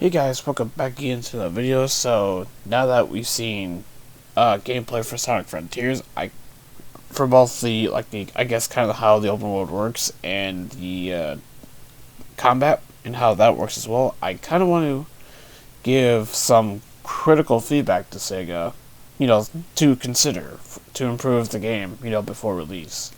Hey guys, welcome back again to the video. So now that we've seen gameplay for Sonic Frontiers, for both the I guess kind of how the open world works and the combat and how that works as well, I kind of want to give some critical feedback to Sega, to consider to improve the game, before release.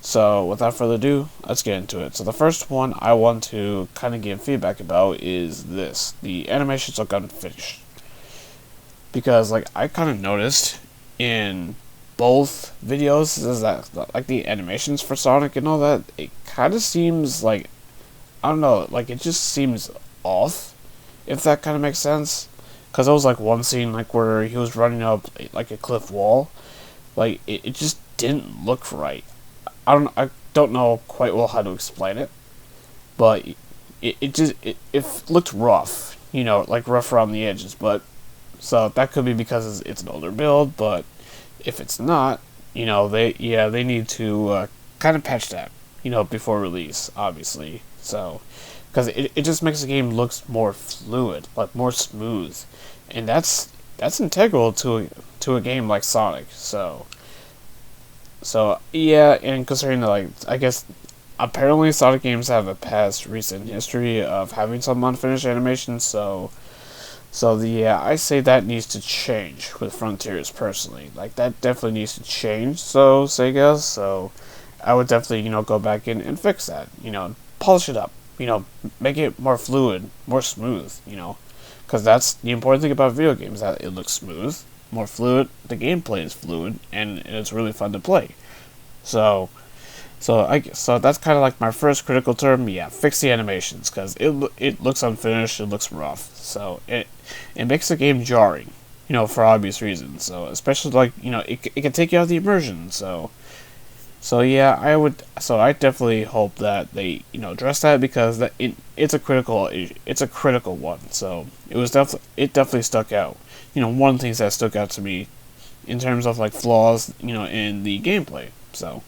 So, without further ado, let's get into it. So, the first one I want to kind of give feedback about is this. The animations look unfinished. Because, I kind of noticed in both videos is that, the animations for Sonic and all that, it kind of seems like, I don't know, it just seems off, if that kind of makes sense. Because there was, one scene, where he was running up, a cliff wall. It just didn't look right. I don't know quite well how to explain it, but it looked rough, rough around the edges. But so that could be because it's an older build. But if it's not, they need to kind of patch that, before release, obviously. So because it just makes the game looks more fluid, more smooth, and that's integral to a game like Sonic. So yeah, and considering that, I guess apparently Sonic games have a past recent history of having some unfinished animations. Yeah, I say that needs to change with Frontiers personally. That definitely needs to change. So Sega, so I would definitely go back in and fix that. Polish it up. Make it more fluid, more smooth. Because that's the important thing about video games, that it looks smooth, more fluid, the gameplay is fluid, and it's really fun to play. So that's kind of my first critical term. Yeah, fix the animations, because it looks unfinished, it looks rough. So it makes the game jarring, for obvious reasons. So especially it can take you out of the immersion. So yeah, I definitely hope that they address that, because it's a critical one. So it definitely stuck out. One of the things that stuck out to me in terms of flaws, in the gameplay. So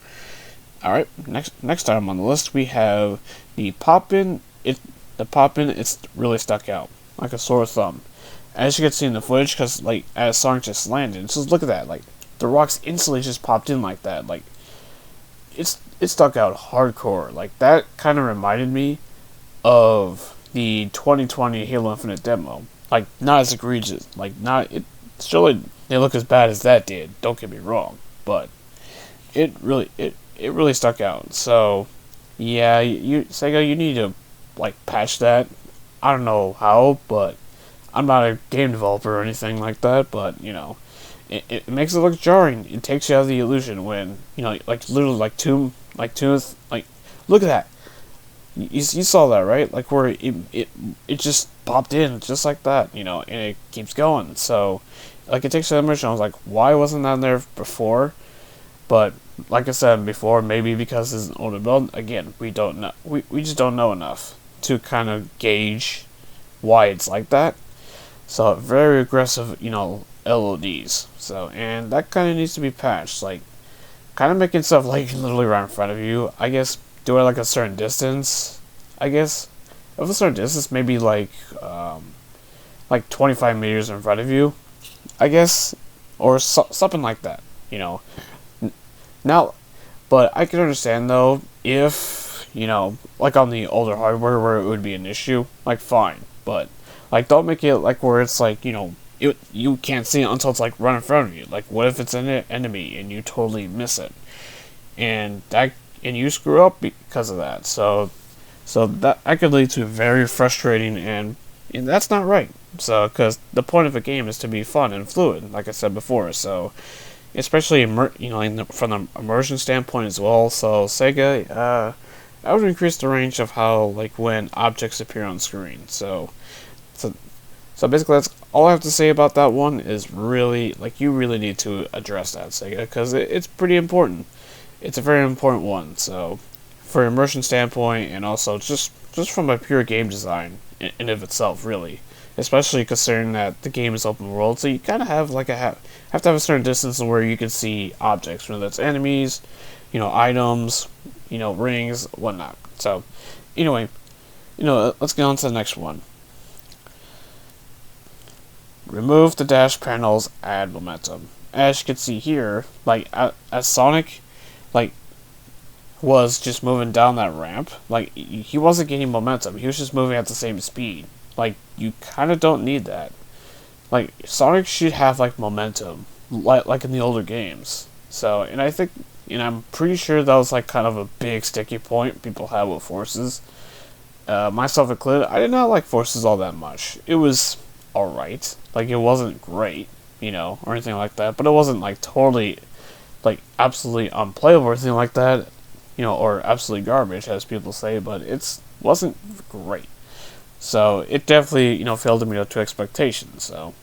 all right, next item on the list we have the pop-in. It's really stuck out like a sore thumb, as you can see in the footage. Because as Sonic just landed, just look at that. The rocks instantly just popped in like that. It stuck out hardcore. That kind of reminded me of the 2020 Halo Infinite demo. Not as egregious. It surely they look as bad as that did. Don't get me wrong, but it really stuck out. So yeah, Sega, you need to patch that. I don't know how, but I'm not a game developer or anything like that. But it makes it look jarring. It takes you out of the illusion when literally look at that. You saw that, right? Where it just popped in just like that, and it keeps going. So it takes the immersion. I was like, why wasn't that there before? But like I said before, maybe because it's an older build. Again, we don't know. We just don't know enough to kind of gauge why it's like that. So very aggressive, LODs. So, and that kind of needs to be patched. Kind of making stuff literally right in front of you. I guess do it a certain distance. I guess of a certain distance, maybe 25 meters in front of you. I guess, or something like that. Now, but I can understand though if on the older hardware where it would be an issue. Fine, but don't make it where it's you can't see it until it's right in front of you. What if it's an enemy and you totally miss it, and you screw up because of that? So that could lead to very frustrating, and that's not right. So because the point of a game is to be fun and fluid, like I said before. So especially from the immersion standpoint as well. So Sega, I would increase the range of how when objects appear on screen. So basically, that's all I have to say about that one. Is really you really need to address that, Sega, because it's pretty important. It's a very important one. So for immersion standpoint, and also just from a pure game design in of itself, really, especially considering that the game is open world, so you kind of have have to have a certain distance where you can see objects, whether that's enemies, items, rings, whatnot. So anyway, let's get on to the next one. remove the dash panels, add momentum. As you can see here, like as Sonic, like was just moving down that ramp, like he wasn't gaining momentum. He was just moving at the same speed. Like you kind of don't need that. Like Sonic should have like momentum, like in the older games. So, and I think, and I'm pretty sure that was like kind of a big sticky point people had with Forces. Myself included, I did not like Forces all that much. It was alright. Like, it wasn't great, or anything like that. But it wasn't, like, totally, like, absolutely unplayable or anything like that. Or absolutely garbage, as people say. But it wasn't great. So, it definitely, failed to meet up to expectations. So,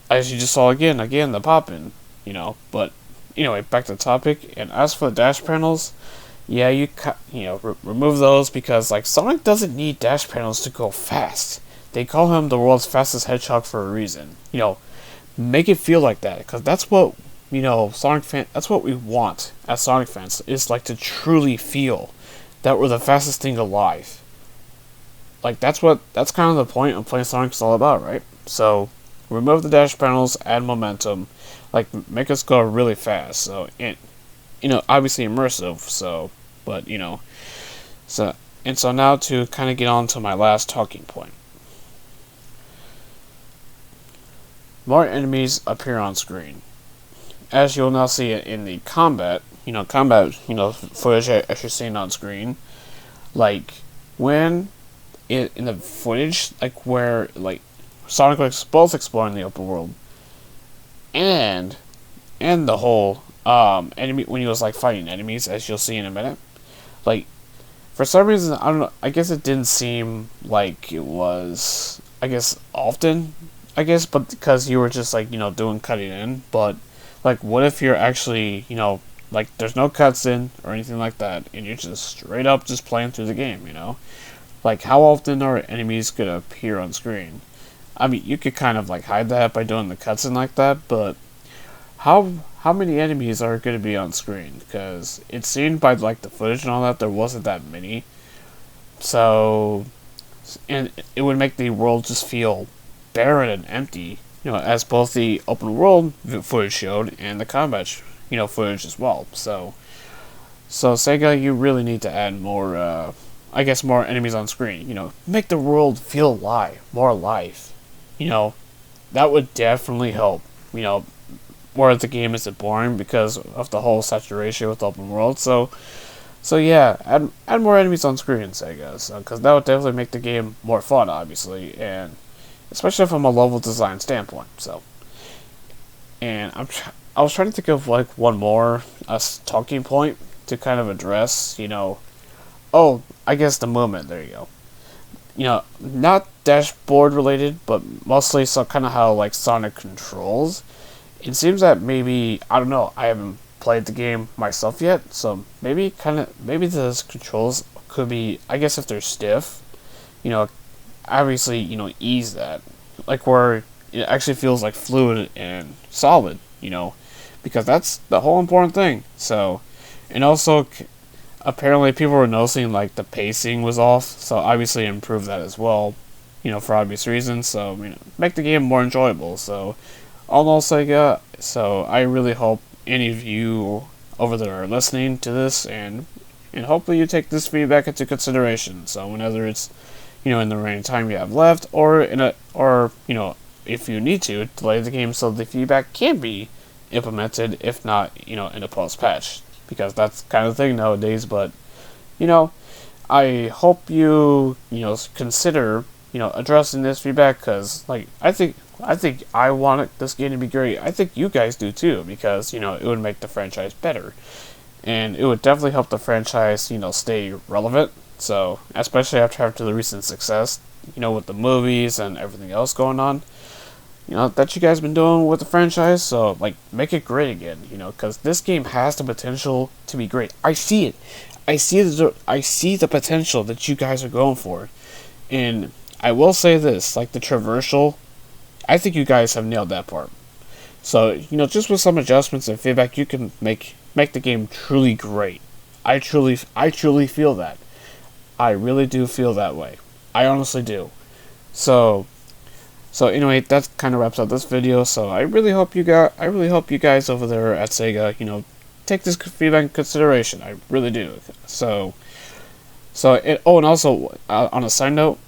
as you just saw again, the pop-in, But, anyway, back to the topic. And as for the dash panels, yeah, remove those because, like, Sonic doesn't need dash panels to go fast. They call him the world's fastest hedgehog for a reason. Make it feel like that, because that's what, that's what we want as Sonic fans, is, like, to truly feel that we're the fastest thing alive. Like, that's kind of the point of playing Sonic is all about, right? So, remove the dash panels, add momentum, like, make us go really fast, so, and, obviously immersive, so, but, so now to kind of get on to my last talking point. More enemies appear on screen. As you'll now see in the combat footage as you're seeing on screen, like, when in the footage, like, where, like, Sonic was both exploring the open world, and the whole, enemy, when he was, like, fighting enemies, as you'll see in a minute, like, for some reason, I don't know, I guess it didn't seem like it was, I guess, often, but because you were just, like, doing cutting in, but, like, what if you're actually, like, there's no cuts in, or anything like that, and you're just straight up just playing through the game, Like, how often are enemies gonna appear on screen? I mean, you could kind of, like, hide that by doing the cuts in like that, but how many enemies are going to be on screen? Because it seemed by, like, the footage and all that, there wasn't that many. So, and it would make the world just feel barren and empty, as both the open world footage showed and the combat, footage as well. So Sega, you really need to add more, more enemies on screen. Make the world feel more alive. That would definitely help. Where the game isn't boring because of the whole saturation with open world. So yeah, add more enemies on screen, Sega, because that would definitely make the game more fun, obviously, and especially from a level design standpoint. So, and I was trying to think of, like, one more talking point to kind of address. Oh, I guess the movement. There you go. Not dashboard related, but mostly so kind of how, like, Sonic controls. It seems that maybe, I don't know, I haven't played the game myself yet, so maybe the controls could be, I guess if they're stiff, obviously, ease that. Like, where it actually feels, like, fluid and solid, because that's the whole important thing. So, and also, apparently people were noticing, like, the pacing was off, so obviously improve that as well, for obvious reasons, so, make the game more enjoyable. So, all in all, Sega, so I really hope any of you over there are listening to this, and hopefully you take this feedback into consideration. So whenever it's, in the remaining time you have left, or if you need to delay the game so the feedback can be implemented, if not, in a post-patch, because that's kind of the thing nowadays. But, I hope you, consider, addressing this feedback, because, like, I think I want this game to be great. I think you guys do too, because, it would make the franchise better. And it would definitely help the franchise, stay relevant. So, especially after the recent success, with the movies and everything else going on, that you guys been doing with the franchise. So, like, make it great again, because this game has the potential to be great. I see it. I see the potential that you guys are going for. And I will say this, like, the traversal, I think you guys have nailed that part. So, just with some adjustments and feedback, you can make the game truly great. I truly feel that. I really do feel that way. I honestly do. So So anyway, that kind of wraps up this video. So I really hope you guys over there at Sega, take this feedback in consideration. I really do. Oh, and also on a side note,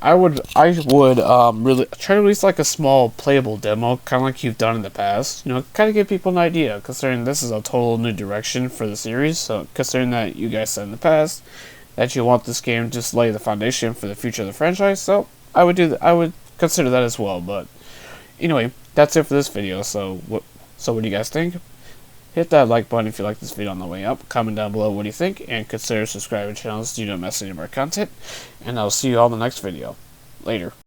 I would really try to release like a small playable demo, kind of like you've done in the past. Kind of give people an idea, considering this is a total new direction for the series. So considering that you guys said in the past that you want this game to just lay the foundation for the future of the franchise, so I would consider that as well. But anyway, that's it for this video. So what do you guys think? Hit that like button if you like this video on the way up. Comment down below what you think, and consider subscribing to the channel so you don't miss any of our content. And I'll see you all in the next video. Later.